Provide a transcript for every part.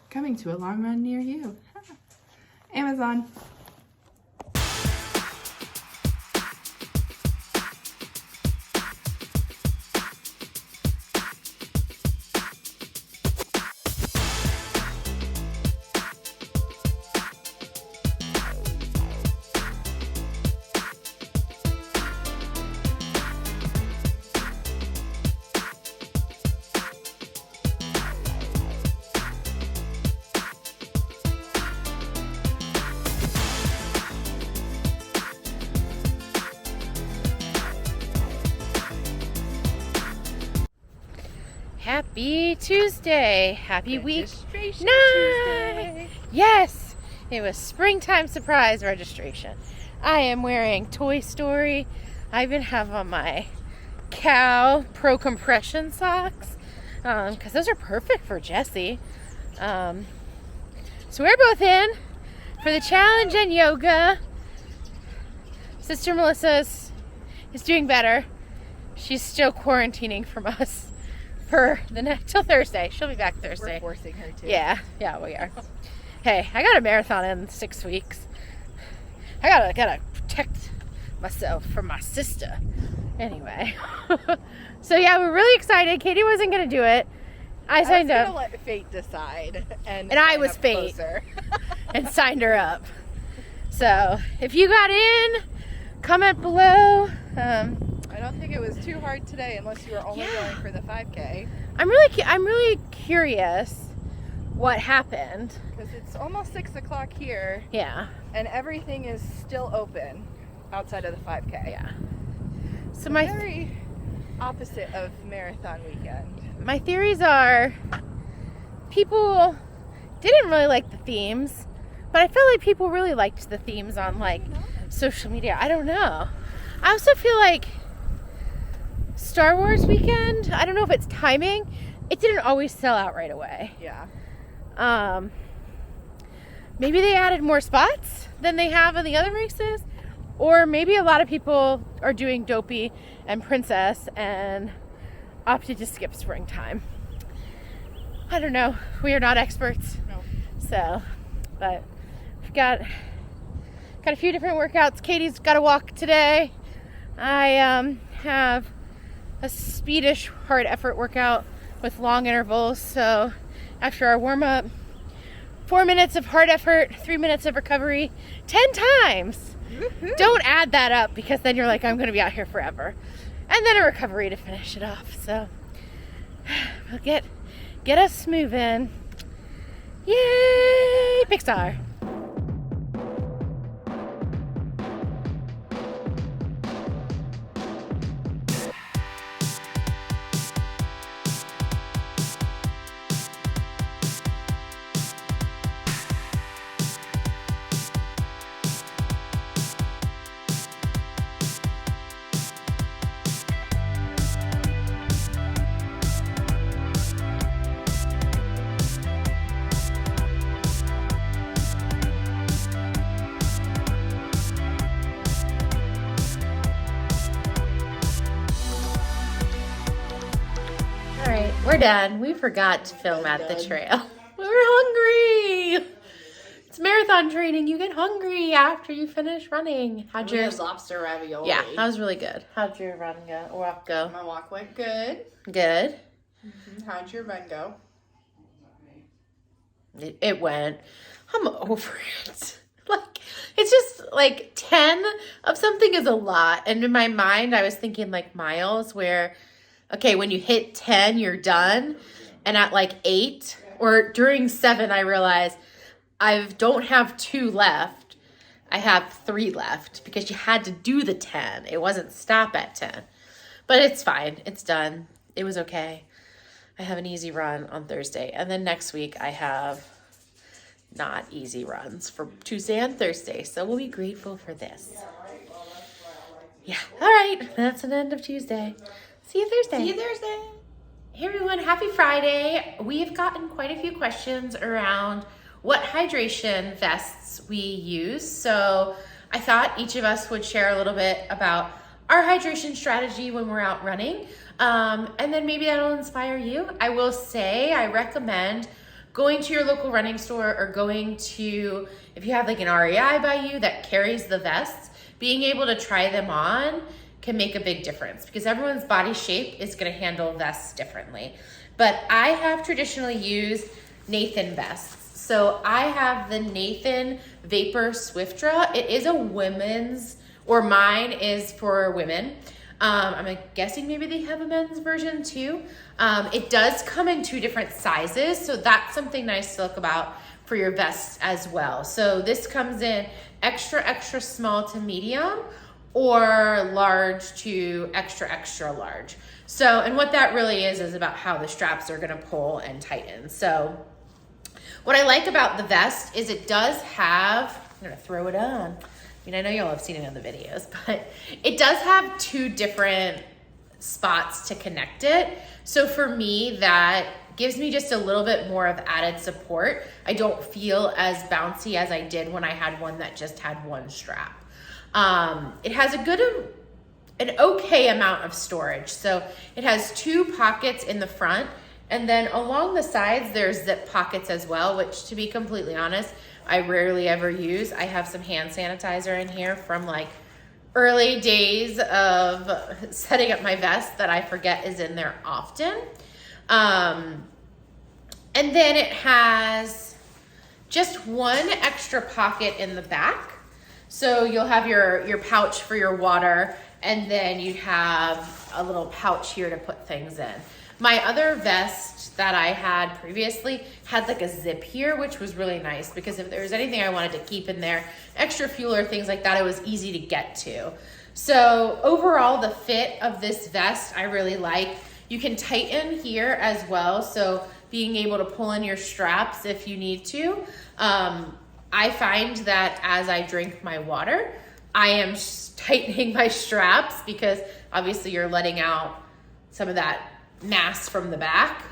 Coming to a long run near you. Amazon. Happy Tuesday. Happy week. Registration Nice. Tuesday. Yes, it was springtime surprise registration. I am wearing Toy Story. I even have on my cow pro compression socks because those are perfect for Jessie. So we're both in for the challenge and yoga. Sister Melissa is doing better. She's still quarantining from us for the next till Thursday. She'll be back Thursday. We're forcing her to. Yeah, we are. Hey, I got a marathon in 6 weeks. I gotta protect myself from my sister. Anyway, so yeah, we're really excited. Katie wasn't gonna do it. I signed I was up. gonna let fate decide, and I sign was up fate. closer. And signed her up. So if you got in, comment below. I don't think it was too hard today, unless you were only going for the 5K. I'm really curious what happened. Because it's almost 6 o'clock here, Yeah. and everything is still open outside of the 5K. Yeah. So So very opposite of marathon weekend. my theories are people didn't really like the themes, but I felt like people really liked the themes on like social media. I don't know. I also feel like Star Wars weekend, I don't know if it's timing, it didn't always sell out right away. Yeah. Maybe they added more spots than they have in the other races, or maybe a lot of people are doing Dopey and Princess and opted to skip springtime. I don't know. We are not experts. No. So, but we've got a few different workouts. Katie's got to walk today. I have a speedish hard effort workout with long intervals. So after our warm up, 4 minutes of hard effort, 3 minutes of recovery, 10 times. Woo-hoo. Don't add that up because then you're like, I'm going to be out here forever. And then a recovery to finish it off. So we'll get us moving. Yay, Pixar. All right, we're done. We forgot to film at the trail. We were hungry. It's marathon training. You get hungry after you finish running. How'd your lobster ravioli? Yeah, that was really good. How'd your run go? Walk go? My walk went good. Good. How'd your run go? It went. I'm over it. Like, it's just like 10 of something is a lot. And in my mind, I was thinking like miles where, okay, when you hit 10, you're done. And at like 8 or during 7, I realized I don't have 2 left. I have 3 left because you had to do the 10. It wasn't stop at 10. But it's fine. It's done. It was okay. I have an easy run on Thursday. And then next week I have not easy runs for Tuesday and Thursday. So we'll be grateful for this. Yeah. All right. That's an end of Tuesday. See you Thursday. See you Thursday. Hey everyone, happy Friday. We've gotten quite a few questions around what hydration vests we use. So I thought each of us would share a little bit about our hydration strategy when we're out running. And then maybe that'll inspire you. I will say I recommend going to your local running store or going to, if you have like an REI by you that carries the vests, being able to try them on can make a big difference because everyone's body shape is going to handle vests differently. But I have traditionally used Nathan vests. So I have the Nathan Vapor Swiftra. It is a women's, or mine is for women. I'm guessing maybe they have a men's version too. It does come in 2 different sizes, so that's something nice to look about for your vests as well. So this comes in extra, extra small to medium, or large to extra, extra large. So, and what that really is about how the straps are gonna pull and tighten. So what I like about the vest is it does have, I'm gonna throw it on. I mean, I know y'all have seen it in the videos, but it does have 2 different spots to connect it. So for me, that gives me just a little bit more of added support. I don't feel as bouncy as I did when I had one that just had 1 strap. It has an okay amount of storage. So it has 2 pockets in the front, and then along the sides, there's zip pockets as well, which, to be completely honest, I rarely ever use. I have some hand sanitizer in here from like early days of setting up my vest that I forget is in there often. And then it has just 1 extra pocket in the back. So you'll have your pouch for your water, and then you have a little pouch here to put things in. My other vest that I had previously had like a zip here, which was really nice because if there was anything I wanted to keep in there, extra fuel or things like that, it was easy to get to. So overall, the fit of this vest, I really like. You can tighten here as well. So being able to pull in your straps if you need to. I find that as I drink my water, I am tightening my straps because obviously you're letting out some of that mass from the back.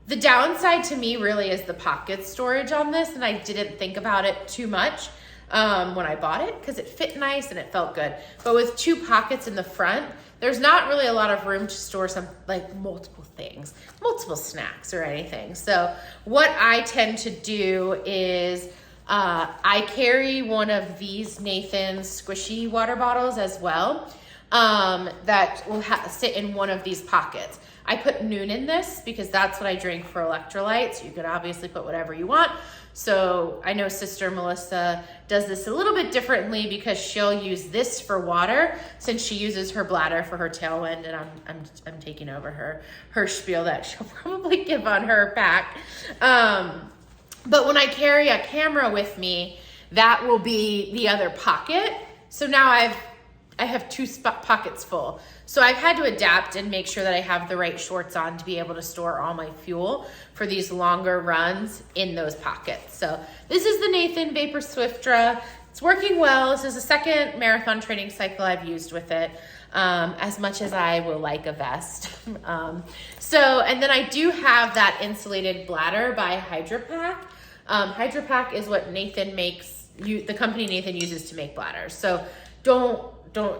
The downside to me really is the pocket storage on this, and I didn't think about it too much when I bought it because it fit nice and it felt good. But with 2 pockets in the front, there's not really a lot of room to store some, like multiple things, multiple snacks or anything. So what I tend to do is I carry one of these Nathan's squishy water bottles as well that will sit in one of these pockets. I put Noon in this because that's what I drink for electrolytes. You could obviously put whatever you want. So I know Sister Melissa does this a little bit differently because she'll use this for water since she uses her bladder for her tailwind, and I'm taking over her spiel that she'll probably give on her pack. But when I carry a camera with me, that will be the other pocket. So now I have 2 pockets full. So I've had to adapt and make sure that I have the right shorts on to be able to store all my fuel for these longer runs in those pockets. So this is the Nathan Vapor Swiftra. It's working well. This is the 2nd marathon training cycle I've used with it, as much as I will like a vest. And then I do have that insulated bladder by HydroPack. HydroPack is what Nathan makes, the company Nathan uses to make bladders. So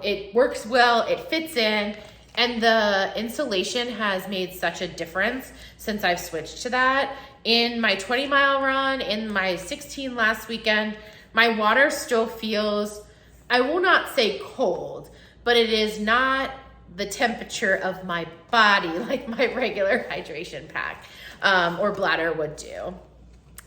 it works well, it fits in, and the insulation has made such a difference since I've switched to that. In my 20-mile run, in my 16 last weekend, my water still feels, I will not say cold, but it is not the temperature of my body like my regular hydration pack or bladder would do.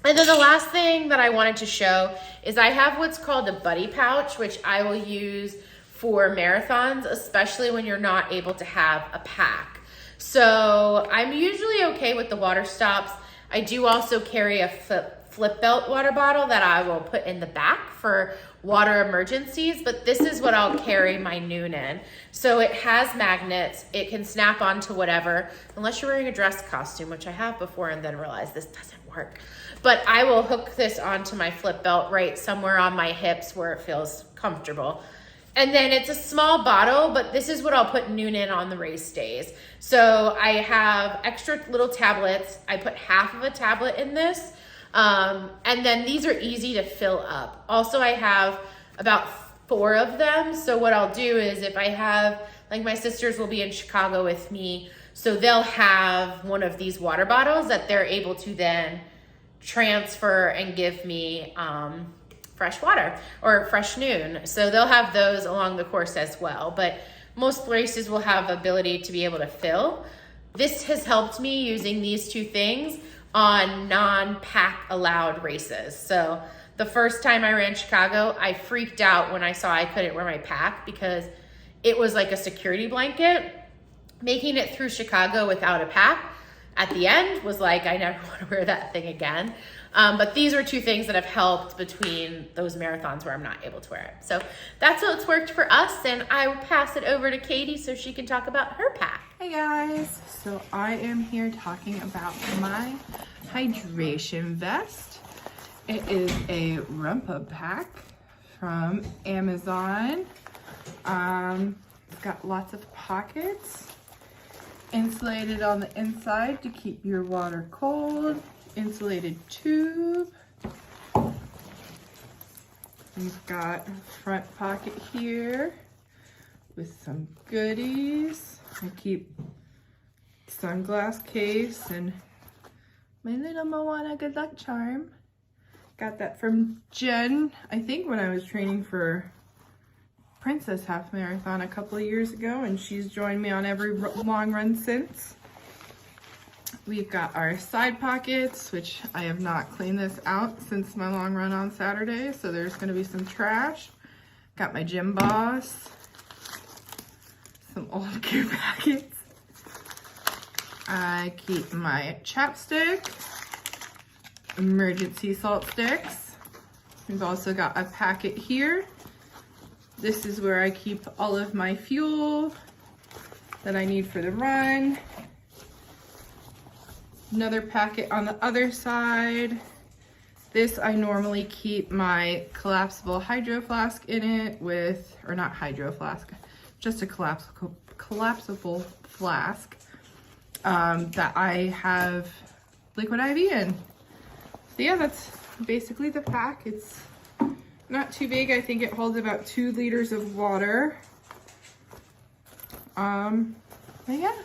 And then the last thing that I wanted to show is I have what's called a buddy pouch, which I will use for marathons, especially when you're not able to have a pack. So I'm usually okay with the water stops. I do also carry a flip belt water bottle that I will put in the back for water emergencies, but this is what I'll carry my Noon in. So it has magnets, it can snap onto whatever, unless you're wearing a dress costume, which I have before and then realized this doesn't work. But I will hook this onto my flip belt right somewhere on my hips where it feels comfortable. And then it's a small bottle, but this is what I'll put Noon in on the race days. So I have extra little tablets. I put half of a tablet in this. And then these are easy to fill up. Also, I have about 4 of them. So what I'll do is if I have, like my sisters will be in Chicago with me So they'll have one of these water bottles that they're able to then transfer and give me fresh water or fresh noon. So they'll have those along the course as well. But most races will have ability to be able to fill. This has helped me using these two things on non-pack allowed races. So the first time I ran Chicago, I freaked out when I saw I couldn't wear my pack because it was like a security blanket. Making it through Chicago without a pack at the end was like, I never want to wear that thing again. But these are two things that have helped between those marathons where I'm not able to wear it. So that's what's worked for us. And I will pass it over to Katie so she can talk about her pack. Hey guys, so I am here talking about my hydration vest. It is a Rumpa pack from Amazon. It's got lots of pockets, insulated on the inside to keep your water cold, insulated tube. We've got a front pocket here with some goodies. I keep sunglass case and my little Moana good luck charm. Got that from Jen, I think when I was training for Princess Half Marathon a couple of years ago, and she's joined me on every long run since. We've got our side pockets, which I have not cleaned this out since my long run on Saturday, so there's going to be some trash. Got my Gym Boss, some old gear packets. I keep my chapstick, emergency salt sticks. We've also got a packet here. This is where I keep all of my fuel that I need for the run. Another packet on the other side. This, I normally keep my collapsible hydro flask in it with, or not hydro flask, just a collapsible flask that I have liquid IV in. So yeah, that's basically the pack. It's not too big. I think it holds about 2 liters of water. But yeah.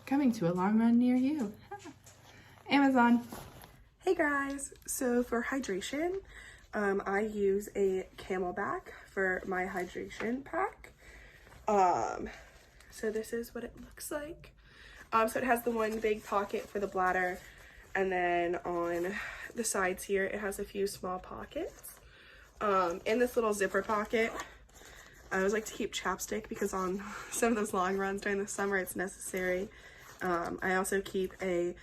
Coming to a long run near you. Amazon. Hey guys, so for hydration, I use a Camelback for my hydration pack. So this is what it looks like. So it has the one big pocket for the bladder, and then on the sides here it has a few small pockets. In this little zipper pocket, I always like to keep chapstick because on some of those long runs during the summer it's necessary. I also keep a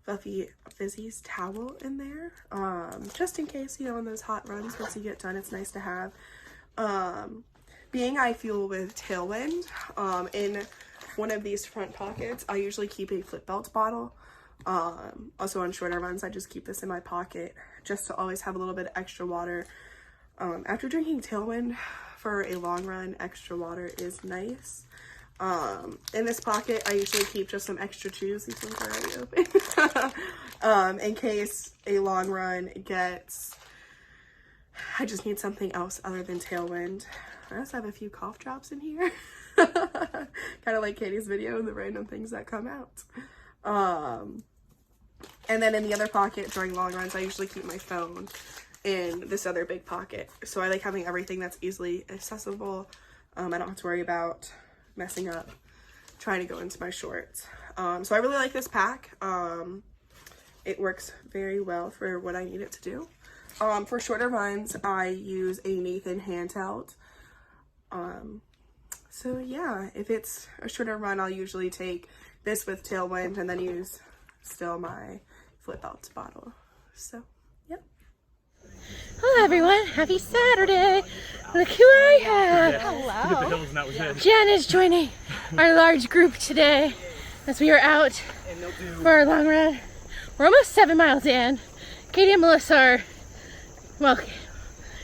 Fluffy Fizzy's towel in there, just in case, you know, on those hot runs once you get done, it's nice to have. Being I fuel with Tailwind, in one of these front pockets, I usually keep a flip belt bottle. Also on shorter runs, I just keep this in my pocket just to always have a little bit of extra water. After drinking Tailwind for a long run, extra water is nice. In this pocket, I usually keep just some extra chews. These ones are already open. In case a long run gets, I just need something else other than Tailwind. I also have a few cough drops in here. Kind of like Katie's video, the random things that come out. And then in the other pocket during long runs, I usually keep my phone in this other big pocket. So I like having everything that's easily accessible. I don't have to worry about messing up trying to go into my shorts. So I really like this pack. It works very well for what I need it to do. For shorter runs, I use a Nathan handheld. So yeah, if it's a shorter run, I'll usually take this with Tailwind and then use still my flip belt bottle. So yep. Hello everyone, happy Saturday. Look who I have. Hello. Jen is joining our large group today as we are out for our long run. We're almost 7 miles in. Katie and Melissa are, well,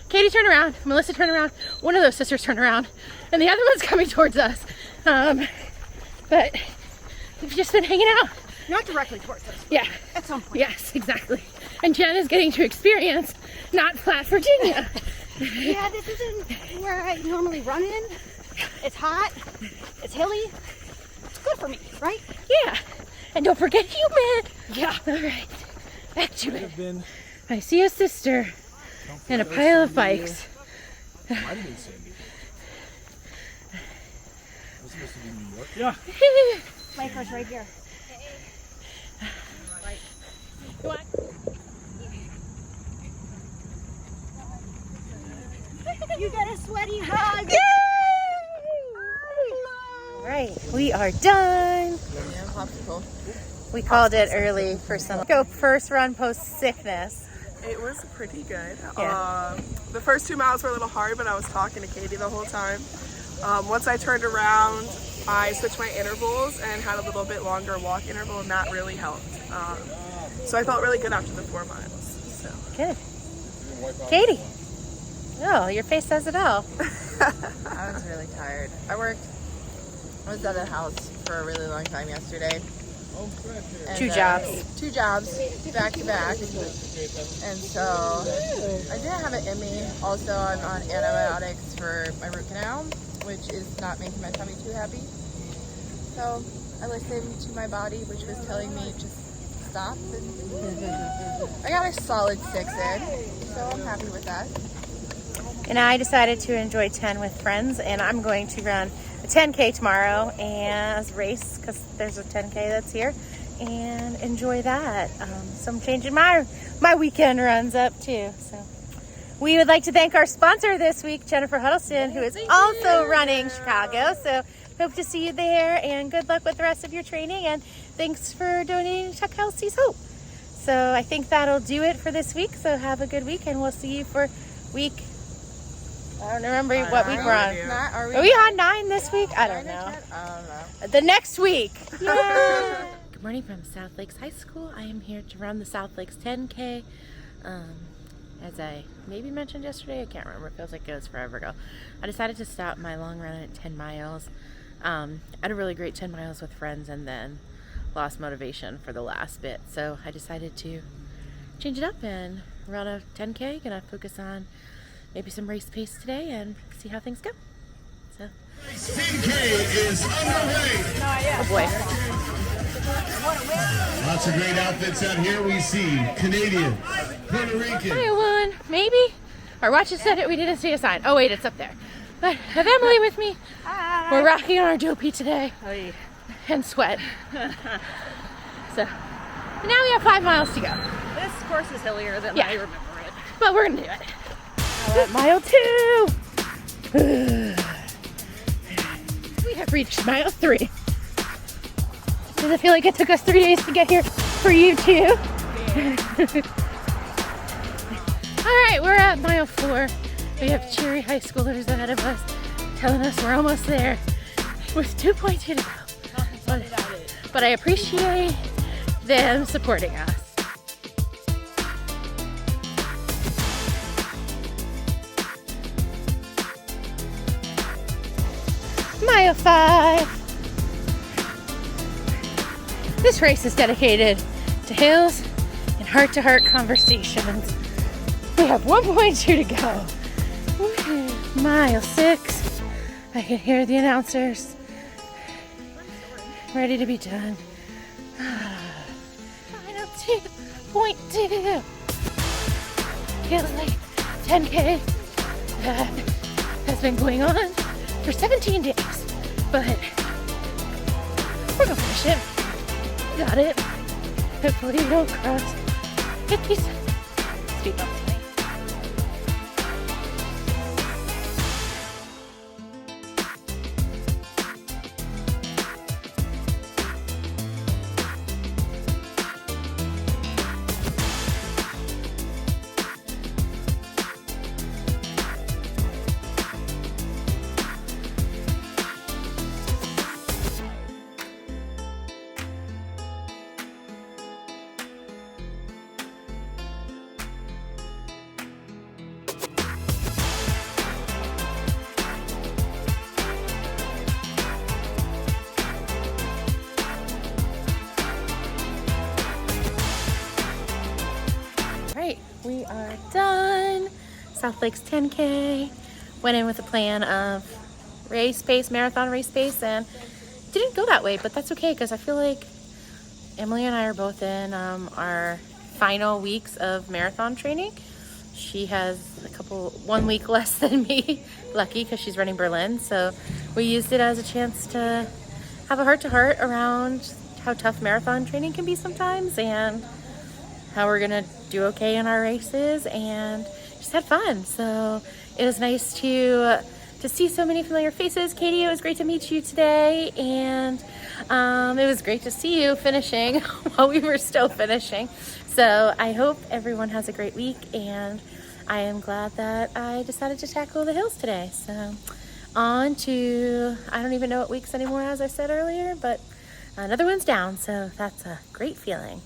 Katie turned around, Melissa turned around, one of those sisters turned around, and the other one's coming towards us. But we've just been hanging out. Not directly towards us. Yeah. At some point. Yes, exactly. And Jen is getting to experience not flat Virginia. Yeah, this isn't where I normally run in. It's hot. It's hilly. It's good for me, right? Yeah. And don't forget human. Yeah. All right. Back to it. I see a sister and a pile of bikes. Might have been Sandy. I was supposed to be in New York. Yeah. My car's right here. You get a sweaty hug. All right, we are done. We called it early for some. Go first run post sickness. It was pretty good. Yeah. The first 2 miles were a little hard, but I was talking to Katie the whole time. Once I turned around, I switched my intervals and had a little bit longer walk interval, and that really helped. So I felt really good after the 4 miles. So. Good. Katie. Oh, your face says it all. I was really tired. I was at a house for a really long time yesterday. And, 2 jobs. 2 jobs, back to back. And so I didn't have it in me. Also, I'm on antibiotics for my root canal, which is not making my tummy too happy. So I listened to my body, which was telling me just stop. And I got a solid 6 in, so I'm happy with that. And I decided to enjoy 10 with friends, and I'm going to run a 10K tomorrow as race because there's a 10K that's here, and enjoy that. So I'm changing my weekend runs up too. So we would like to thank our sponsor this week, Jennifer Huddleston, who is also running Chicago. So hope to see you there, and good luck with the rest of your training. And thanks for donating to Chuck Kelsey's Hope. So I think that'll do it for this week. So have a good week, and we'll see you for week. I don't remember what week we're on. Are we on 9 this week? I don't know. The next week. Yeah. Good morning from South Lakes High School. I am here to run the South Lakes 10K. As I maybe mentioned yesterday, I can't remember. It feels like it was forever ago. I decided to stop my long run at 10 miles. I had a really great 10 miles with friends and then lost motivation for the last bit. So I decided to change it up and run a 10K. Gonna focus on maybe some race pace today and see how things go. So 10K is underway. oh boy. Lots of great outfits out here. We see Canadian, Puerto Rican. Iowan, maybe? Our watches said it, we didn't see a sign. Oh wait, it's up there. But I have Emily with me. Hi. We're rocking our Dopey today. And sweat. So now we have 5 miles to go. This course is hillier than Yeah. I remember it. But we're gonna do it. Now at mile 2. We have reached mile 3. Does it feel like it took us 3 days to get here for you too? All right, we're at mile 4. We have cheery high schoolers ahead of us telling us we're almost there with 2.2 to go. But I appreciate them supporting us. Mile 5. This race is dedicated to hills and heart-to-heart conversations. We have 1.2 to go. Woo-hoo. Mile 6. I can hear the announcers. Ready to be done. Final 2.2. Feels like 10K that has been going on for 17 days, but we're gonna finish it. Got it. Hopefully we don't cross 50 speed bumps. We are done. South Lakes 10K. Went in with a plan of race pace, marathon race pace, and it didn't go that way, but that's okay because I feel like Emily and I are both in our final weeks of marathon training. She has 1 week less than me, lucky because she's running Berlin. So we used it as a chance to have a heart-to-heart around how tough marathon training can be sometimes and how we're gonna do okay in our races, and just had fun. So it was nice to see so many familiar faces. Katie, it was great to meet you today, and it was great to see you finishing while we were still finishing. So I hope everyone has a great week, and I am glad that I decided to tackle the hills today. So on to, I don't even know what weeks anymore, as I said earlier, but another one's down, so that's a great feeling.